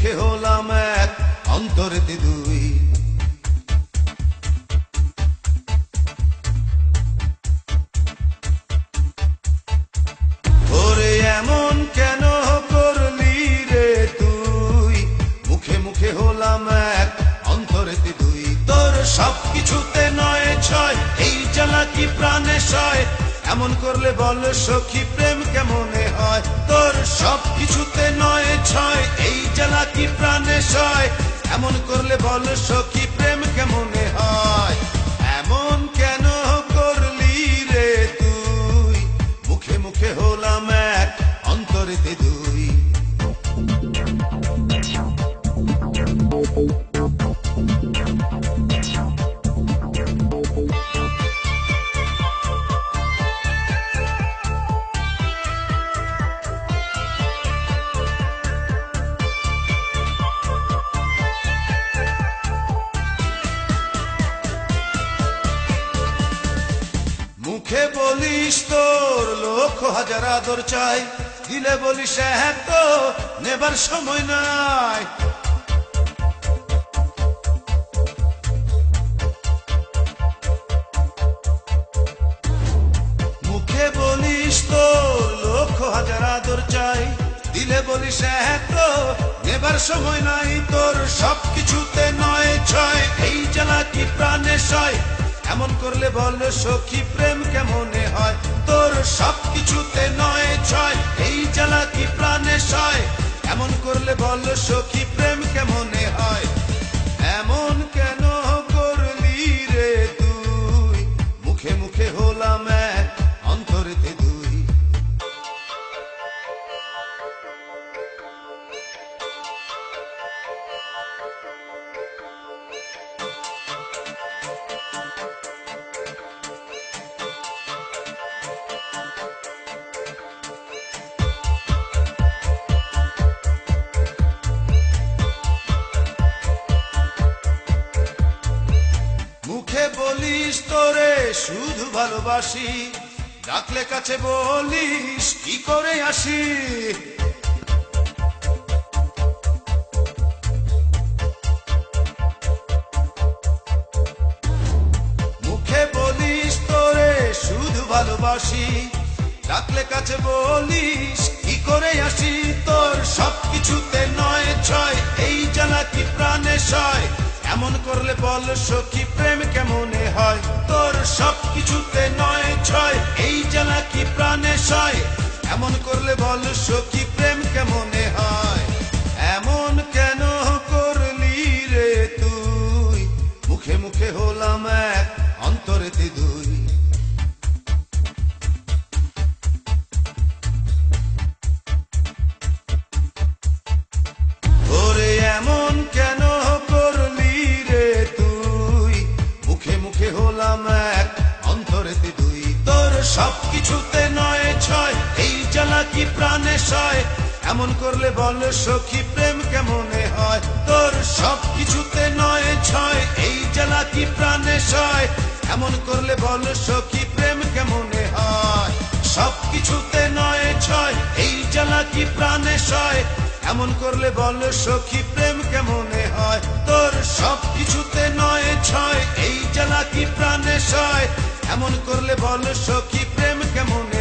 মুখে হলাম এক, অন্তরেতে দুই। ওরে এমন কেন করলি রে তুই, মুখে মুখে হলাম এক, অন্তরেতে দুই। তোর সবকিছুতে নয় ছয়, এই জ্বালা কি প্রাণে সয়, এমন করলে বল সখী প্রেম কেমনে হয়। তোর সবকিছুতে নয় ছয়, এই জ্বালা কি প্রাণে সয়, এমন করলে বল সখী প্রেম কেমনে হয়। এমন কেন করলি রে তুই, মুখে মুখে হলাম এক, অন্তরেতে দুই। মুখে বলিস তোর লক্ষ হাজার আদর চাই, দিলে বলিস এত নেবার সময় নাই। মুখে বলিস তোর লক্ষ হাজার আদর চাই, দিলে বলিস এত নেবার সময় নাই। তোর সবকিছুতে নয় ছয়, এই জ্বালা কি প্রাণে সয়, এমন করলে বল সখী প্রেম কেমনে হয়। তোর সবকিছুতে নয় ছয়, এই জ্বালা কি প্রাণে সয়, এমন করলে বল সখী প্রেম কেমনে হয়। এমন কেন করলি রে তুই, মুখে মুখে হলাম এক, অন্তরেতে দুই। মুখে বলিস তোরে শুধু ভালোবাসি, ডাকলে কাছে বলিস কি করে আসি। মুখে বলিস তোরে শুধু ভালোবাসি, ডাকলে কাছে বলিস কি করে আসি। তোর সবকিছুতে নয় ছয়, এই জ্বালা কি প্রাণে সয়, এমন করলে বল সখী প্রেম কেমনে হয়। তোর সবকিছুতে নয় ছয়, এই জ্বালা কি প্রাণে সয়, এমন করলে বল সখী প্রেম কেমনে হয়। এমন কেন করলি রে তুই, মুখে মুখে হলাম এক, অন্তরেতে দুই। ওরে এমন কেন করলি রে তুই, মুখে মুখে হলাম এক, অন্তরেতে দুই। তোর সবকিছুতে নয় ছয়, এই জ্বালা কি প্রাণে সয়, এমন করলে বল সখী প্রেম কেমনে হয়। তোর সবকিছুতে নয় ছয়, এই জ্বালা কি প্রাণে সয়, এমন করলে বল সখী প্রেম কেমনে হয়। সবকিছুতে নয় ছয়, এই জ্বালা কি প্রাণে সয়, এমন করলে বল সখী প্রেম কেমনে হয়। তোর সবকিছুতে নয় ছয়, এই জ্বালা কি প্রাণে সয়, এমন করলে বল সখী প্রেম কেমনে